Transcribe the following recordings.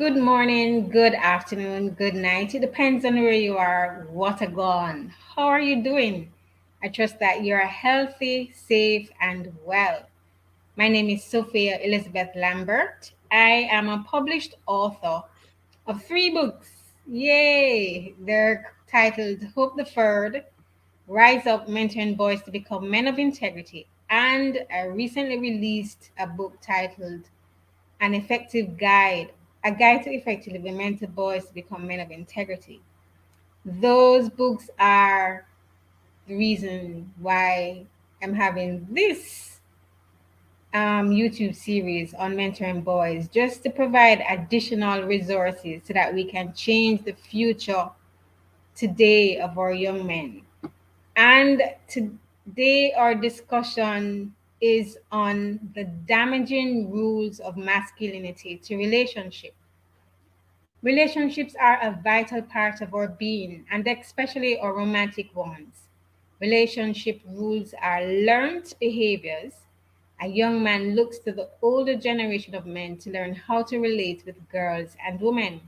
Good morning, good afternoon, good night. It depends on where you are. What a gone. How are you doing? I trust that you're healthy, safe, and well. My name is Sophia Elizabeth Lambert. I am a published author of three books. Yay! They're titled Hope Deferred, Rise Up Mentoring Boys to Become Men of Integrity. And I recently released a book titled An Effective Guide, a guide to effectively mentor boys to become men of integrity. Those books are the reason why I'm having this YouTube series on mentoring boys, just to provide additional resources so that we can change the future today of our young men. And today, our discussion is on the damaging rules of masculinity to relationship. Relationships are a vital part of our being, and especially our romantic ones. Relationship rules are learned behaviors. A young man looks to the older generation of men to learn how to relate with girls and women.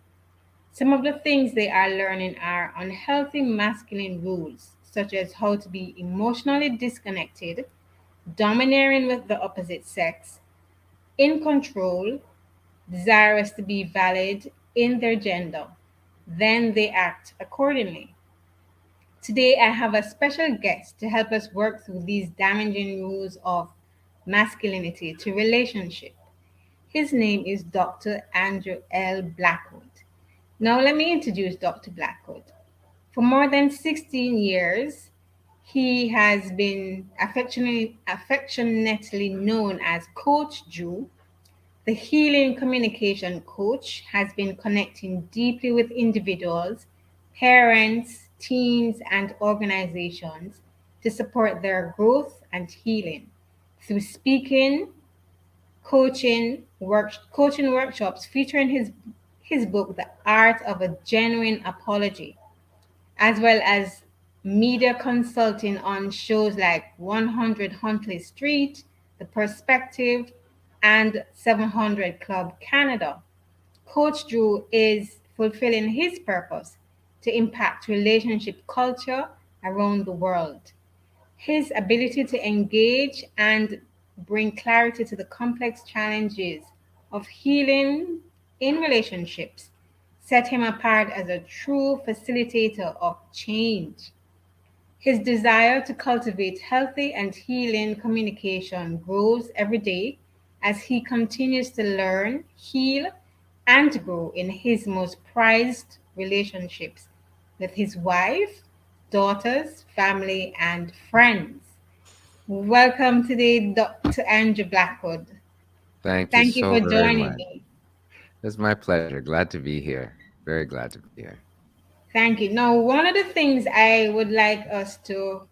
Some of the things they are learning are unhealthy masculine rules, such as how to be emotionally disconnected, domineering with the opposite sex, in control, desirous to be valid in their gender. Then they act accordingly. Today, I have a special guest to help us work through these damaging rules of masculinity to relationship. His name is Dr. Andrew L. Blackwood. Now, let me introduce Dr. Blackwood. For more than 16 years, he has been affectionately known as Coach Drew. The healing communication coach has been connecting deeply with individuals, parents, teens, and organizations to support their growth and healing through speaking, coaching workshops featuring his book, The Art of a Genuine Apology, as well as media consulting on shows like 100 Huntley Street, The Perspective, and 700 Club Canada. Coach Drew is fulfilling his purpose to impact relationship culture around the world. His ability to engage and bring clarity to the complex challenges of healing in relationships set him apart as a true facilitator of change. His desire to cultivate healthy and healing communication grows every day as he continues to learn, heal, and grow in his most prized relationships with his wife, daughters, family, and friends. Welcome today, Dr. Andrew Blackwood. Thank you Thank you so for very joining much. me. It's my pleasure. Glad to be here. Very glad to be here. Thank you. Now, one of the things I would like us to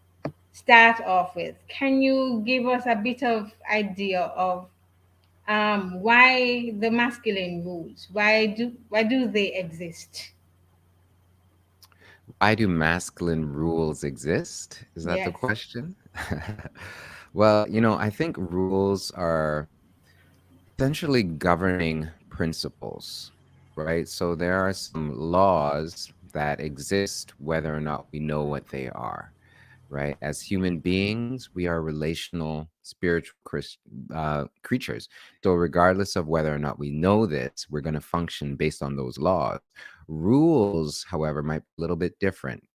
start off with, can you give us a bit of idea of why the masculine rules? Why do they exist? Why do masculine rules exist? Is that the Yes. question? Well, I think rules are essentially governing principles, right? So there are some laws that exist whether or not we know what they are, right? As human beings, we are relational, spiritual creatures. So, regardless of whether or not we know this, we're going to function based on those laws. Rules, however, might be a little bit different.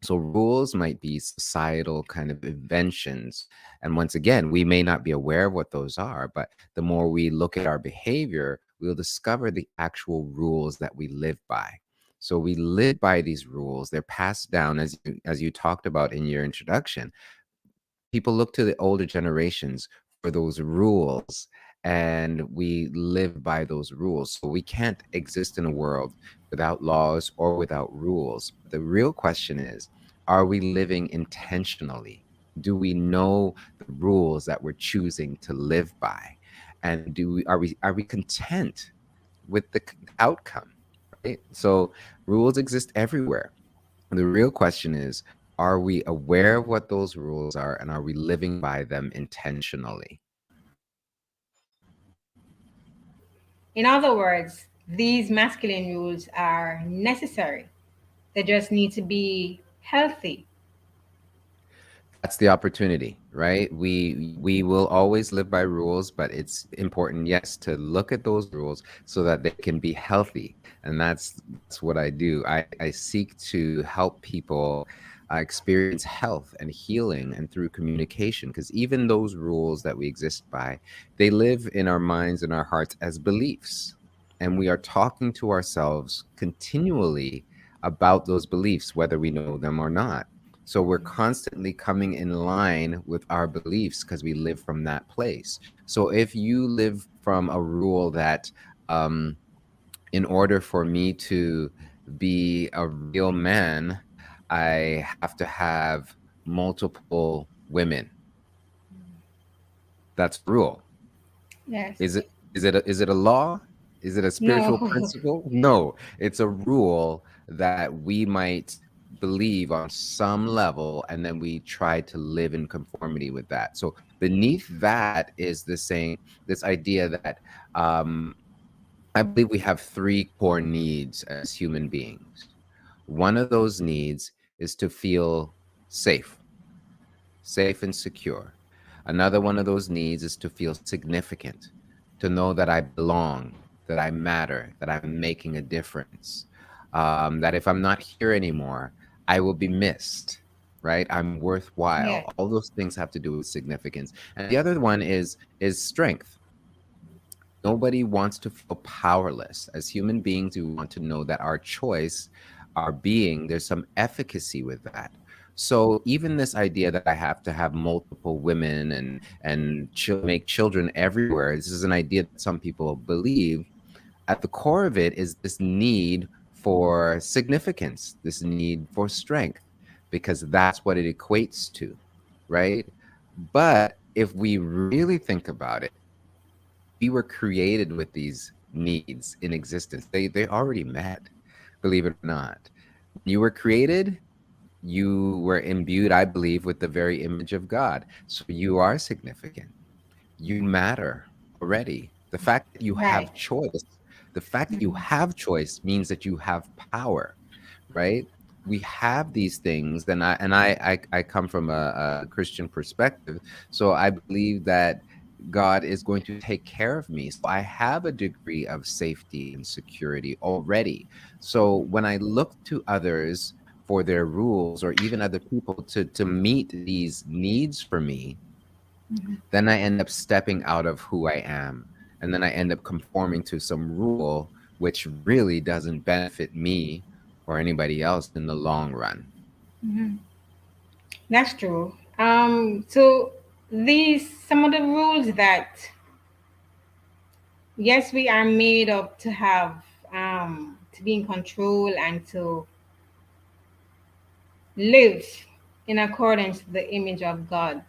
So, rules might be societal kind of inventions. And once again, we may not be aware of what those are, but the more we look at our behavior, we'll discover the actual rules that we live by. So we live by these rules. They're passed down, as you talked about in your introduction. People look to the older generations for those rules, and we live by those rules. So we can't exist in a world without laws or without rules. The real question is, are we living intentionally? Do we know the rules that we're choosing to live by? And are we content with the outcome? Right? So rules exist everywhere. The real question is, are we aware of what those rules are, and are we living by them intentionally? In other words, these masculine rules are necessary. They just need to be healthy. That's the opportunity, right? We will always live by rules, but it's important, yes, to look at those rules so that they can be healthy. And that's what I do. I seek to help people experience health and healing and through communication, because even those rules that we exist by, they live in our minds and our hearts as beliefs. And we are talking to ourselves continually about those beliefs, whether we know them or not. So we're constantly coming in line with our beliefs because we live from that place. So if you live from a rule that, um, in order for me to be a real man, I have to have multiple women. That's a rule. Yes. Is it a law? Is it a spiritual No. principle? No, it's a rule that we might believe on some level, and then we try to live in conformity with that. So beneath that is this idea that, um, I believe we have three core needs as human beings. One of those needs is to feel safe, safe and secure. Another one of those needs is to feel significant, to know that I belong, that I matter, that I'm making a difference. That if I'm not here anymore, I will be missed, right? I'm Yeah. worthwhile. All those things have to do with significance. And the other one is strength. Nobody wants to feel powerless. As human beings, we want to know that our choice, our being, there's some efficacy with that. So even this idea that I have to have multiple women and make children everywhere, this is an idea that some people believe. At the core of it is this need for significance, this need for strength, because that's what it equates to, right? But if we really think about it, we were created with these needs in existence. They already met, believe it or not. When you were created, you were imbued, I believe, with the very image of God. So you are significant. You matter already. Right. The fact that you have choice means that you have power, right? We have these things, and I come from a Christian perspective, so I believe that God is going to take care of me. So I have a degree of safety and security already. So when I look to others for their rules, or even other people to meet these needs for me, then I end up stepping out of who I am. And then I end up conforming to some rule which really doesn't benefit me or anybody else in the long run. That's true. So these some of the rules that yes, we are made up to have to be in control and to live in accordance to the image of God.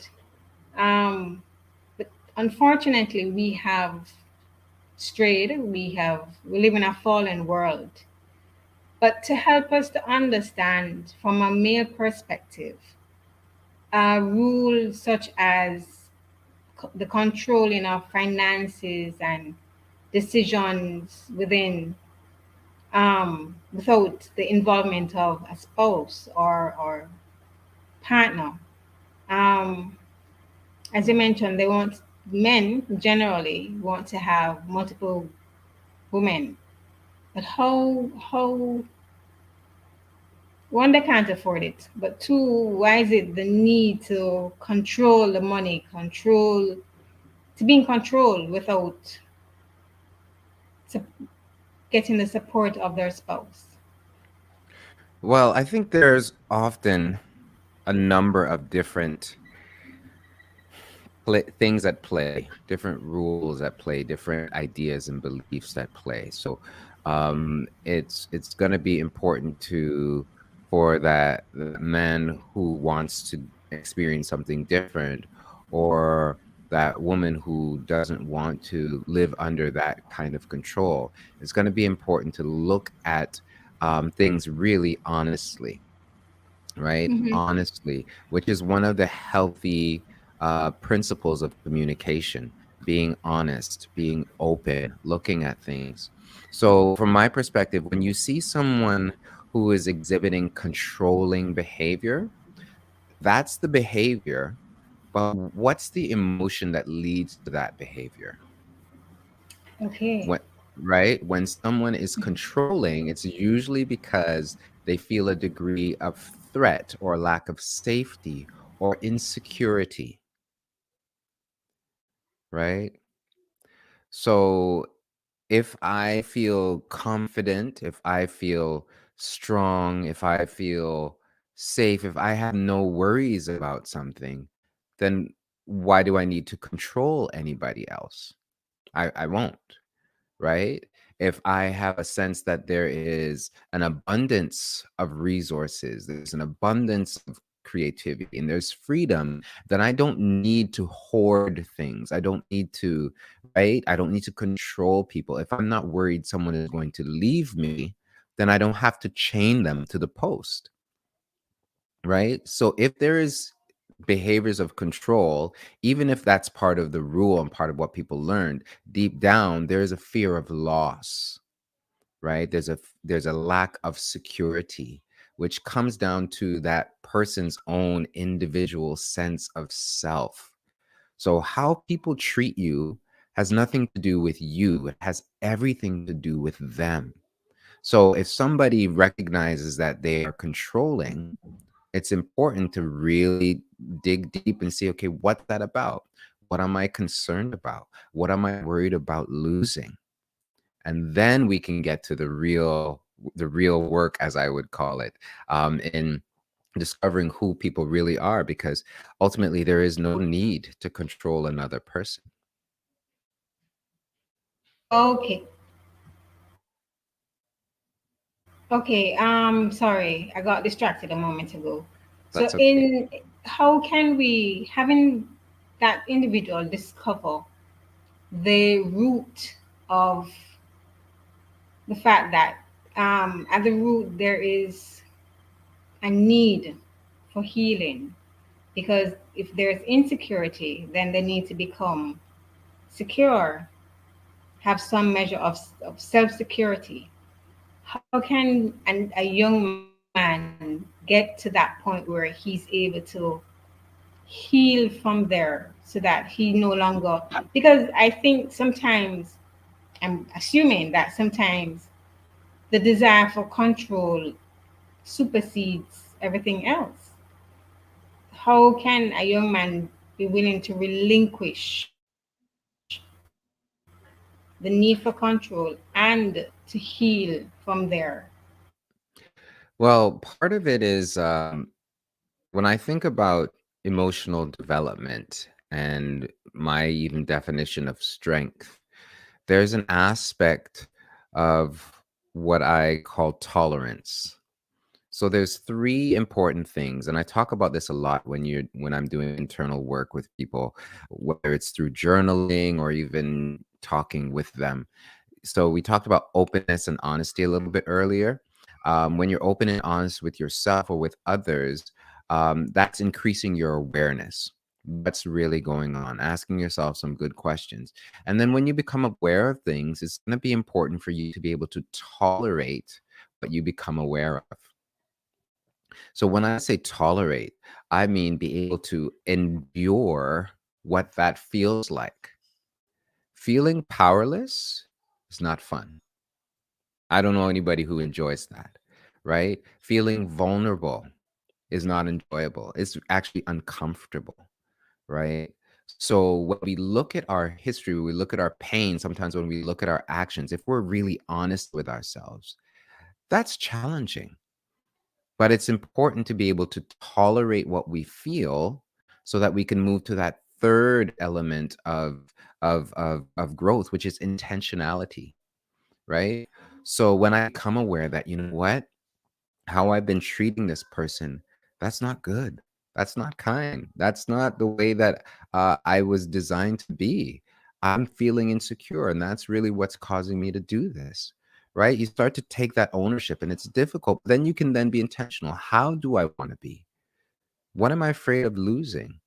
Um, but unfortunately, we have strayed. We live in a fallen world. But to help us to understand from a male perspective, rules such as the controlling of finances and decisions without the involvement of a spouse or partner. Um, as you mentioned, men generally want to have multiple women, but how one, they can't afford it, but two, why is it the need to control the money, control to be in control without su- getting the support of their spouse? Well, I think there's often a number of different things at play, different rules at play, different ideas and beliefs at play. So it's going to be important to for that man who wants to experience something different, or that woman who doesn't want to live under that kind of control. It's going to be important to look at things really honestly, right? Mm-hmm. Honestly, which is one of the healthy principles of communication. being honest, being open, looking at things. So, from my perspective, when you see someone who is exhibiting controlling behavior, that's the behavior, but what's the emotion that leads to that behavior? Okay. When, right? When someone is controlling, it's usually because they feel a degree of threat or lack of safety or insecurity, right? So if I feel confident, if I feel strong, if I feel safe, if I have no worries about something, then why do I need to control anybody else? I won't, right? If I have a sense that there is an abundance of resources, there's an abundance of creativity, and there's freedom, then I don't need to hoard things. I don't need to, right? I don't need to control people. If I'm not worried someone is going to leave me, then I don't have to chain them to the post, right? So if there is behaviors of control, even if that's part of the rule and part of what people learned, deep down there is a fear of loss, right? There's a lack of security, which comes down to that person's own individual sense of self. So how people treat you has nothing to do with you, it has everything to do with them. So if somebody recognizes that they are controlling, it's important to really dig deep and see, okay, what's that about? What am I concerned about? What am I worried about losing? And then we can get to the real work, as I would call it, in discovering who people really are, because ultimately there is no need to control another person. Okay. Okay. Sorry, I got distracted a moment ago. So, That's okay. in how can we, having that individual discover the root of the fact that at the root there is a need for healing, because if there's insecurity, then they need to become secure, have some measure of self-security. How can a young man get to that point where he's able to heal from there, so that he no longer, because I think sometimes, I'm assuming that sometimes the desire for control supersedes everything else. How can a young man be willing to relinquish the need for control and to heal from there? Well, part of it is when I think about emotional development and my even definition of strength, there's an aspect of what I call tolerance. So there's three important things, and I talk about this a lot when I'm doing internal work with people, whether it's through journaling or even talking with them. So we talked about openness and honesty a little bit earlier. When you're open and honest with yourself or with others, that's increasing your awareness. What's really going on? Asking yourself some good questions. And then when you become aware of things, it's going to be important for you to be able to tolerate what you become aware of. So when I say tolerate, I mean be able to endure what that feels like. Feeling powerless is not fun. I don't know anybody who enjoys that, right? Feeling vulnerable is not enjoyable. It's actually uncomfortable, right? So when we look at our history, we look at our pain, sometimes when we look at our actions, if we're really honest with ourselves, that's challenging. But it's important to be able to tolerate what we feel so that we can move to that third element of growth, which is intentionality, right? So when I become aware that, you know what, how I've been treating this person, that's not good. That's not kind. That's not the way that I was designed to be. I'm feeling insecure, and that's really what's causing me to do this. Right? You start to take that ownership, and it's difficult. Then you can then be intentional. How do I want to be? What am I afraid of losing?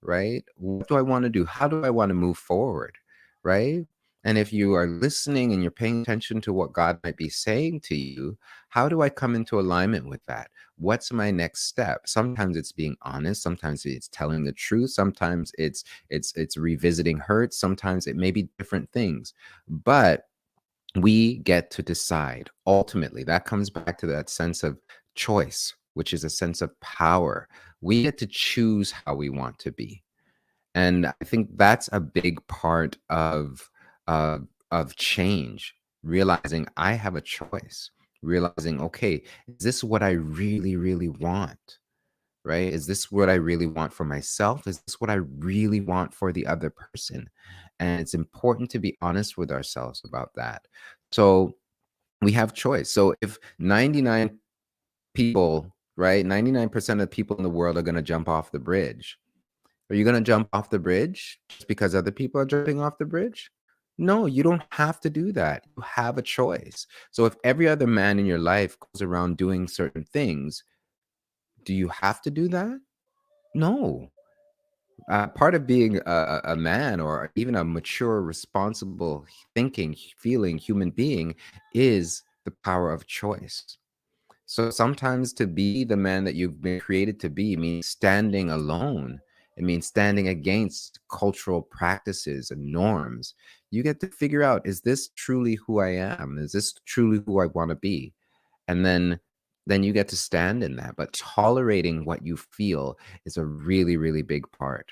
right? What do I want to do? How do I want to move forward, right? And if you are listening and you're paying attention to what God might be saying to you, how do I come into alignment with that? What's my next step? Sometimes it's being honest, sometimes it's telling the truth, sometimes it's revisiting hurts, sometimes it may be different things. But we get to decide. Ultimately, that comes back to that sense of choice, which is a sense of power. We get to choose how we want to be. And I think that's a big part uh, of change, realizing I have a choice, realizing, okay, is this what I really, really want? Right? Is this what I really want for myself? Is this what I really want for the other person? And it's important to be honest with ourselves about that. So we have choice. So if 99 people, right, 99% of people in the world are going to jump off the bridge, are you going to jump off the bridge just because other people are jumping off the bridge? No, you don't have to do that. You have a choice. So if every other man in your life goes around doing certain things, do you have to do that? No. Part of being a man or even a mature, responsible, thinking, feeling human being is the power of choice. So sometimes to be the man that you've been created to be means standing alone. It means standing against cultural practices and norms. You get to figure out, is this truly who I am? Is this truly who I want to be? And then you get to stand in that. But tolerating what you feel is a really, really big part.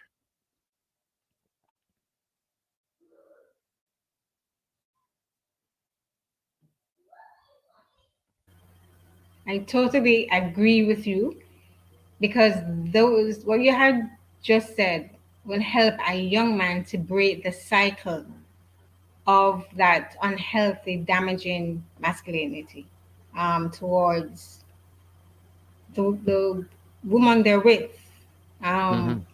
I totally agree with you because those what you had just said will help a young man to break the cycle of that unhealthy, damaging masculinity towards the woman they're with. Um,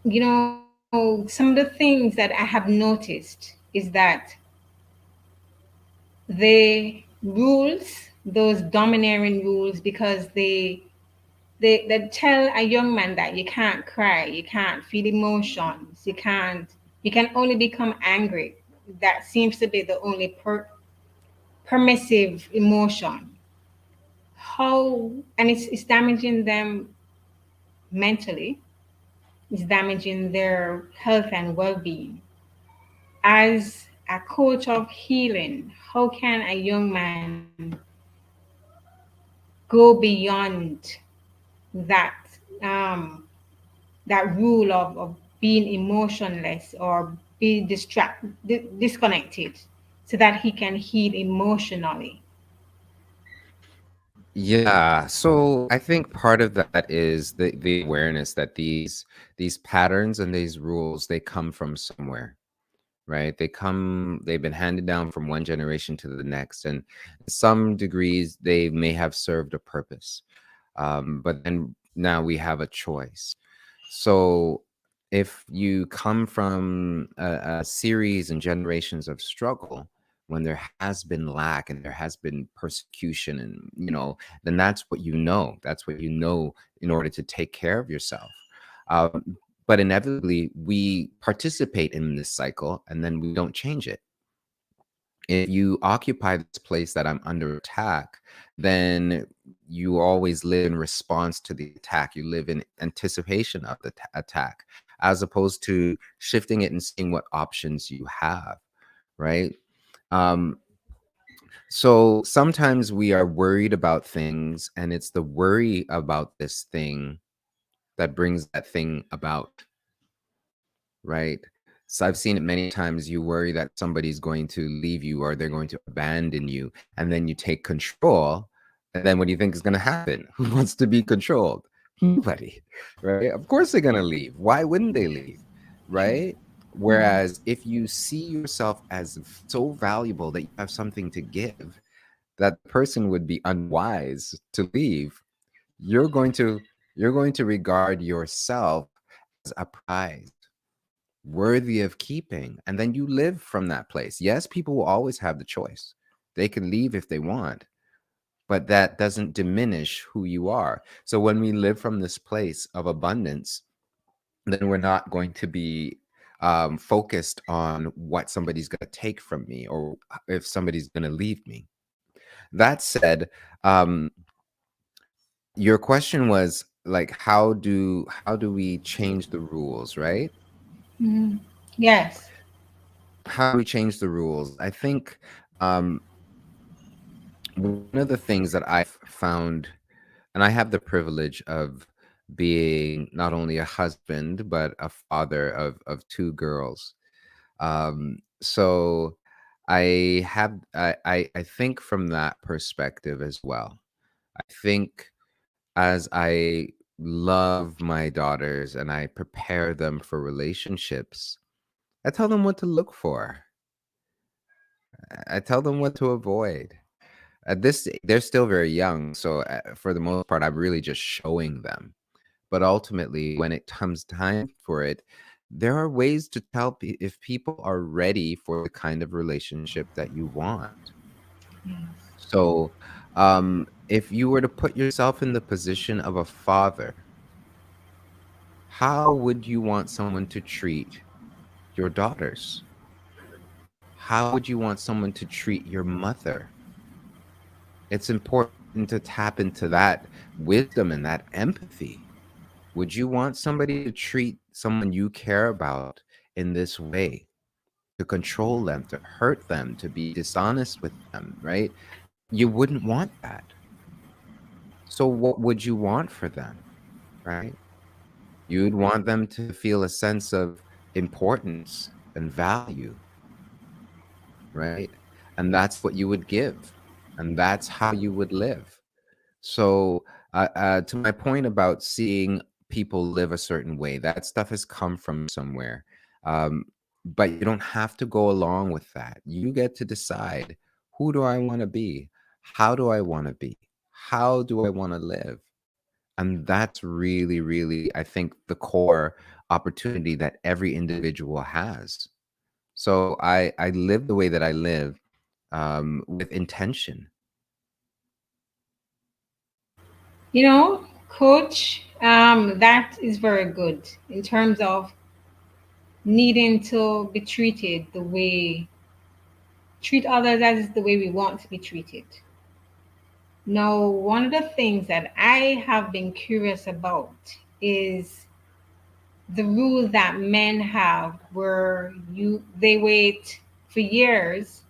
Hmm. some of the things that I have noticed is that the rules, those domineering rules, because they tell a young man that you can't cry, you can't feel emotions, you can only become angry. That seems to be the only permissive emotion. How and it's damaging them mentally. It's damaging their health and well-being. As a coach of healing, how can a young man go beyond that um, that rule of being emotionless or be disconnected so that he can heal emotionally? Yeah. So I think part of that is the awareness that these patterns and these rules, they come from somewhere, right? They've been handed down from one generation to the next, and in some degrees they may have served a purpose. But then now we have a choice. So if you come from a series and generations of struggle, when there has been lack and there has been persecution, and then that's what you know. That's what you know in order to take care of yourself. But inevitably, we participate in this cycle and then we don't change it. If you occupy this place that I'm under attack, then you always live in response to the attack. You live in anticipation of the attack, as opposed to shifting it and seeing what options you have, right? Um, so sometimes we are worried about things, and it's the worry about this thing that brings that thing about, right? So I've seen it many times. You worry that somebody's going to leave you or they're going to abandon you, and then you take control. And then what do you think is going to happen? Who wants to be controlled? Nobody, right? Of course they're going to leave. Why wouldn't they leave, right? Whereas if you see yourself as so valuable that you have something to give, that person would be unwise to leave. You're going to you're going to regard yourself as a prize worthy of keeping. And then you live from that place. Yes, people will always have the choice. They can leave if they want, but that doesn't diminish who you are. So when we live from this place of abundance, then we're not going to be focused on what somebody's going to take from me or if somebody's going to leave me. That said, um, your question was like, how do we change the rules, right? Mhm. Yes. How do we change the rules? I think um, one of the things that I've found, and I have the privilege of being not only a husband but a father of two girls. So I think from that perspective as well. I think as I love my daughters and I prepare them for relationships, I tell them what to look for. I tell them what to avoid. At this, they're still very young, so for the most part, I'm really just showing them. But ultimately, when it comes time for it, there are ways to tell if people are ready for the kind of relationship that you want. Yes. So, if you were to put yourself in the position of a father, how would you want someone to treat your daughters? How would you want someone to treat your mother? It's important to tap into that wisdom and that empathy. Would you want somebody to treat someone you care about in this way, to control them, to hurt them, to be dishonest with them, right? You wouldn't want that. So, what would you want for them, right? You'd want them to feel a sense of importance and value, right? And that's what you would give, and that's how you would live. So, to my point about seeing people live a certain way, that stuff has come from somewhere. Um, but you don't have to go along with that. You get to decide, who do I want to be? How do I want to be? How do I want to live? And that's really, really, I think, the core opportunity that every individual has. So I live the way that I live with intention. Coach, that is very good in terms of needing to be treated the way, treat others as the way we want to be treated. Now, one of the things that I have been curious about is the rule that men have where they wait for years.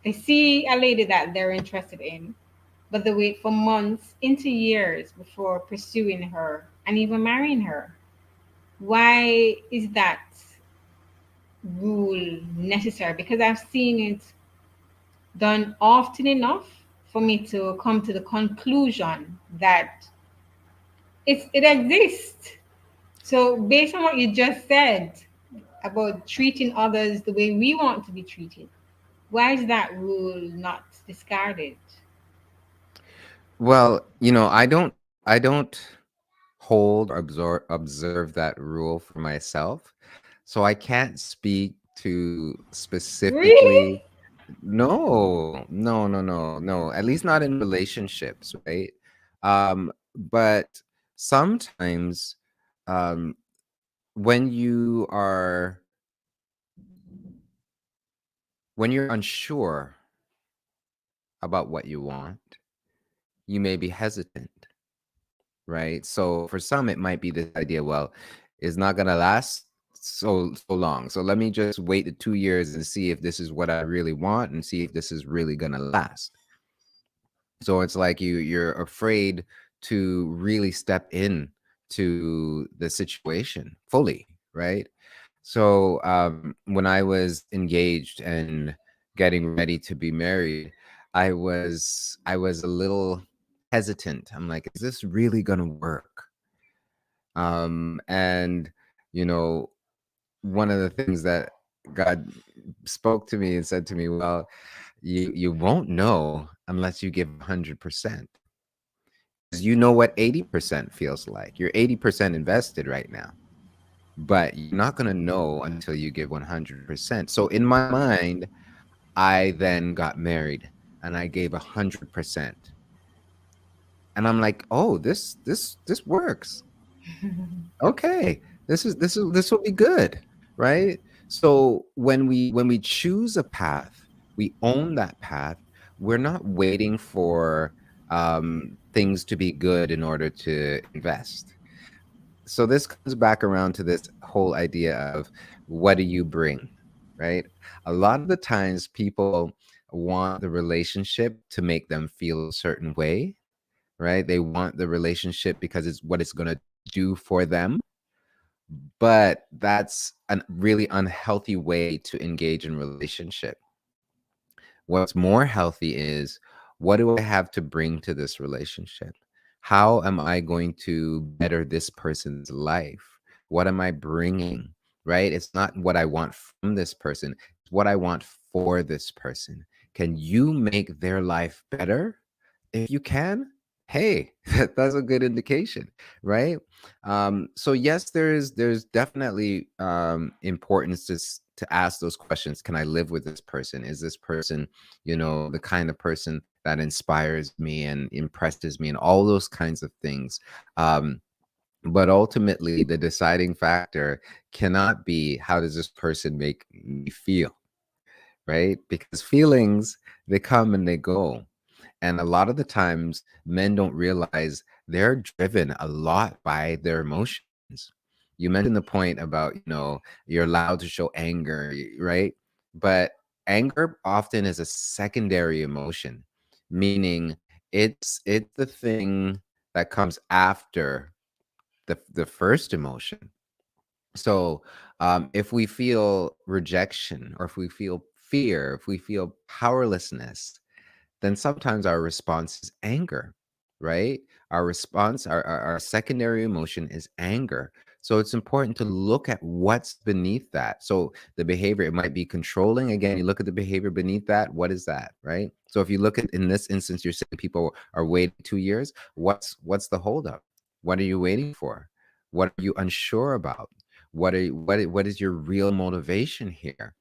They see a lady that they're interested in, but they wait for months into years before pursuing her and even marrying her. Why is that rule necessary? Because I've seen it done often enough for me to come to the conclusion that it exists. So, based on what you just said about treating others the way we want to be treated, why is that rule not discarded? Well, I don't hold or observe that rule for myself. So I can't speak to Really? specifically. No, no, no, no, no. At least not in relationships, right? But sometimes um when you are when you're unsure about what you want, you may be hesitant, right? So for some, it might be this idea, well, it's not gonna last so long. So let me just wait the 2 years and see if this is what I really want and see if this is really gonna last. So it's like you're afraid to really step in to the situation fully, right? So when I was engaged and getting ready to be married, I was a little hesitant. I'm like, is this really gonna work? And you know, one of the things that God spoke to me and said to me, well, you won't know unless you give 100%. Because you know what 80% feels like. You're 80% invested right now, but you're not going to know until you give 100%. So in my mind, I then got married and I gave 100%. And I'm like, oh, this works. Okay. This will be good, right? So when we choose a path, we own that path. We're not waiting for things to be good in order to invest. So this comes back around to this whole idea of what do you bring, right? A lot of the times people want the relationship to make them feel a certain way, right? They want the relationship because it's what it's going to do for them, but that's a really unhealthy way to engage in relationship. What's more healthy is, what do I have to bring to this relationship? How am I going to better this person's life? What am I bringing? Right? It's not what I want from this person, it's what I want for this person. Can you make their life better? If you can, hey, that's a good indication, right? So yes, there's definitely importance to ask those questions. Can I live with this person? Is this person, the kind of person that inspires me and impresses me and all those kinds of things? But ultimately, the deciding factor cannot be, how does this person make me feel, right? Because feelings, they come and they go. And a lot of the times, men don't realize they're driven a lot by their emotions. You mentioned the point about, you're allowed to show anger, right? But anger often is a secondary emotion, meaning it's the thing that comes after the first emotion. So, if we feel rejection, or if we feel fear, if we feel powerlessness, then sometimes our response is anger, right? Our response, our secondary emotion is anger. So it's important to look at what's beneath that. So the behavior, it might be controlling. Again, you look at the behavior beneath that. What is that, right? So if you look at, in this instance, you're saying people are waiting 2 years. What's the holdup? What are you waiting for? What are you unsure about? What is your real motivation here?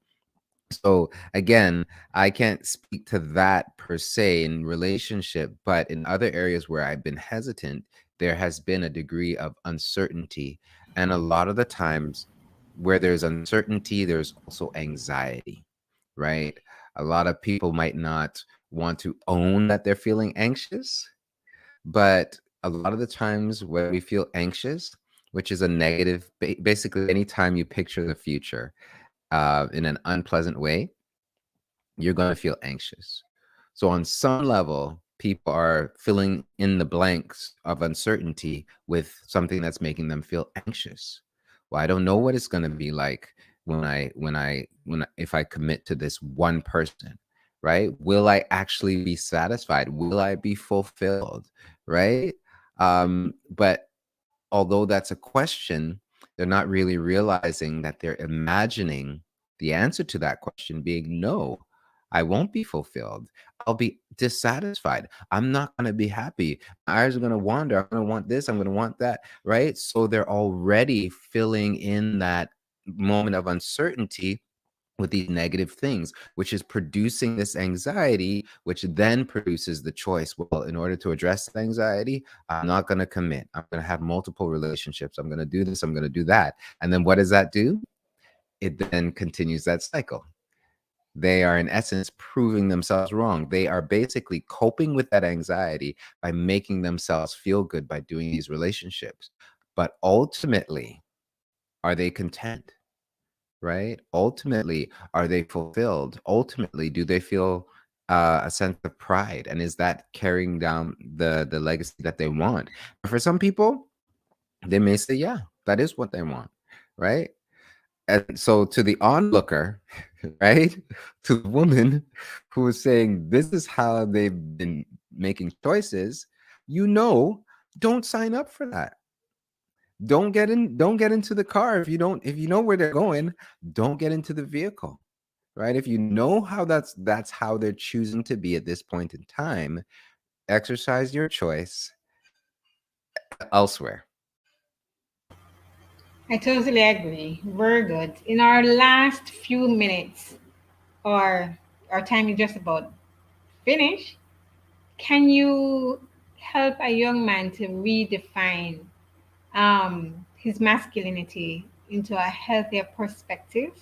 So again, I can't speak to that per se in relationship, but in other areas where I've been hesitant, there has been a degree of uncertainty. And a lot of the times where there's uncertainty, there's also anxiety, right? A lot of people might not want to own that they're feeling anxious, but a lot of the times when we feel anxious, which is a negative, basically anytime you picture the future in an unpleasant way, you're going to feel anxious. So, on some level, people are filling in the blanks of uncertainty with something that's making them feel anxious. Well, I don't know what it's going to be like if I commit to this one person, right? Will I actually be satisfied? Will I be fulfilled, right? But although that's a question, they're not really realizing that they're imagining the answer to that question being no. I won't be fulfilled. I'll be dissatisfied. I'm not going to be happy. My eyes are going to wander. I'm going to want this. I'm going to want that. Right. So they're already filling in that moment of uncertainty with these negative things, which is producing this anxiety, which then produces the choice. Well, in order to address the anxiety, I'm not going to commit. I'm going to have multiple relationships. I'm going to do this. I'm going to do that. And then what does that do? It then continues that cycle. They are, in essence, proving themselves wrong. They are basically coping with that anxiety by making themselves feel good by doing these relationships. But ultimately, are they content? Right? Ultimately, are they fulfilled? Ultimately, do they feel a sense of pride? And is that carrying down the legacy that they want? For some people, they may say, yeah, that is what they want, right? And so to the onlooker, right, to the woman who is saying this is how they've been making choices, don't sign up for that. Don't get into the car if you know where they're going. Don't get into the vehicle, right? If you know how that's how they're choosing to be at this point in time, exercise your choice elsewhere. I totally agree. Very good. In our last few minutes, or our time is just about finished, can you help a young man to redefine his masculinity into a healthier perspective?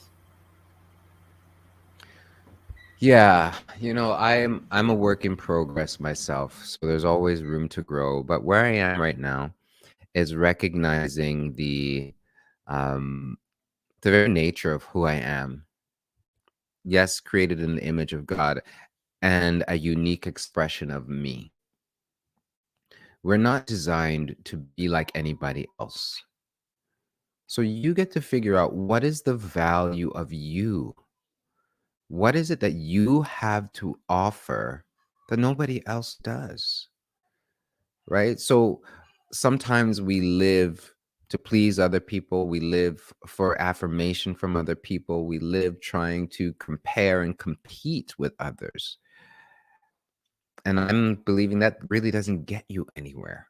Yeah, I'm a work in progress myself, so there's always room to grow. But where I am right now is recognizing um the very nature of who I am. Yes, created in the image of God and a unique expression of me. We're not designed to be like anybody else. So you get to figure out what is the value of you. What is it that you have to offer that nobody else does? Right? So sometimes we live to please other people. We live for affirmation from other people. We live trying to compare and compete with others. And I'm believing that really doesn't get you anywhere.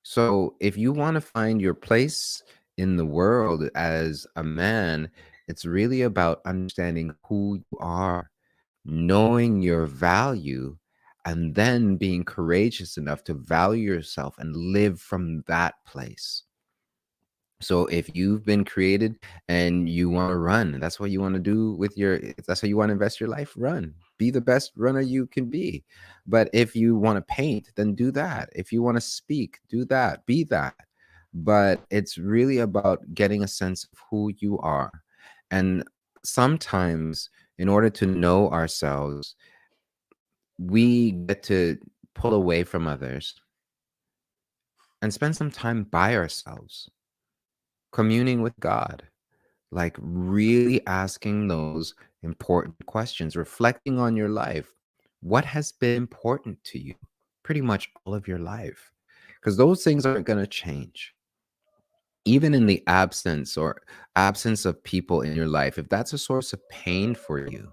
So if you want to find your place in the world as a man, it's really about understanding who you are, knowing your value, and then being courageous enough to value yourself and live from that place. So if you've been created and you want to run, that's what you want to do with your, if that's how you want to invest your life, run. Be the best runner you can be. But if you want to paint, then do that. If you want to speak, do that. Be that. But it's really about getting a sense of who you are. And sometimes in order to know ourselves, we get to pull away from others and spend some time by ourselves, communing with God, like really asking those important questions, reflecting on your life. What has been important to you pretty much all of your life? Because those things aren't going to change. Even in the absence of people in your life, if that's a source of pain for you,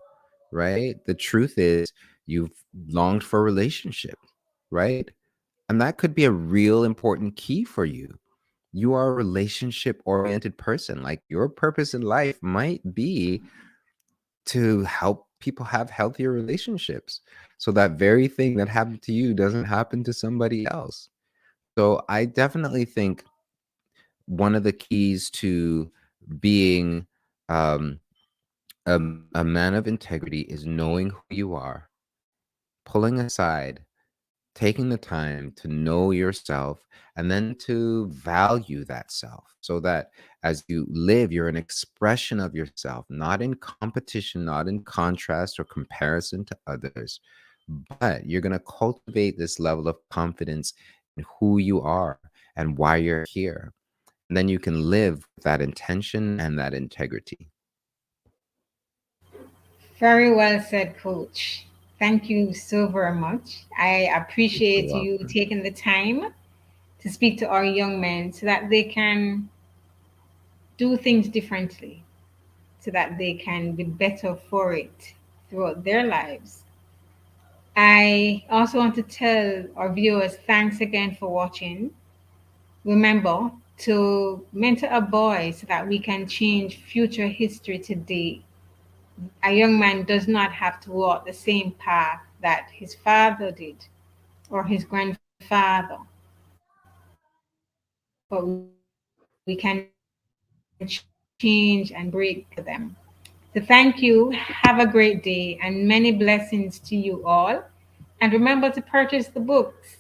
right? The truth is you've longed for a relationship, right? And that could be a real important key for you. You are a relationship oriented person. Like your purpose in life might be to help people have healthier relationships. So that very thing that happened to you doesn't happen to somebody else. So I definitely think one of the keys to being um, a man of integrity is knowing who you are, pulling aside, taking the time to know yourself, and then to value that self so that as you live, you're an expression of yourself, not in competition, not in contrast or comparison to others, but you're going to cultivate this level of confidence in who you are and why you're here. And then you can live with that intention and that integrity. Very well said, Coach. Thank you so very much. I You're appreciate you welcome. taking the time to speak to our young men so that they can do things differently, so that they can be better for it throughout their lives. I also want to tell our viewers thanks again for watching. Remember to mentor a boy so that we can change future history today. A young man does not have to walk the same path that his father did or his grandfather, but we can change and break barriers for them. So thank you. Have a great day and many blessings to you all. And remember to purchase the books.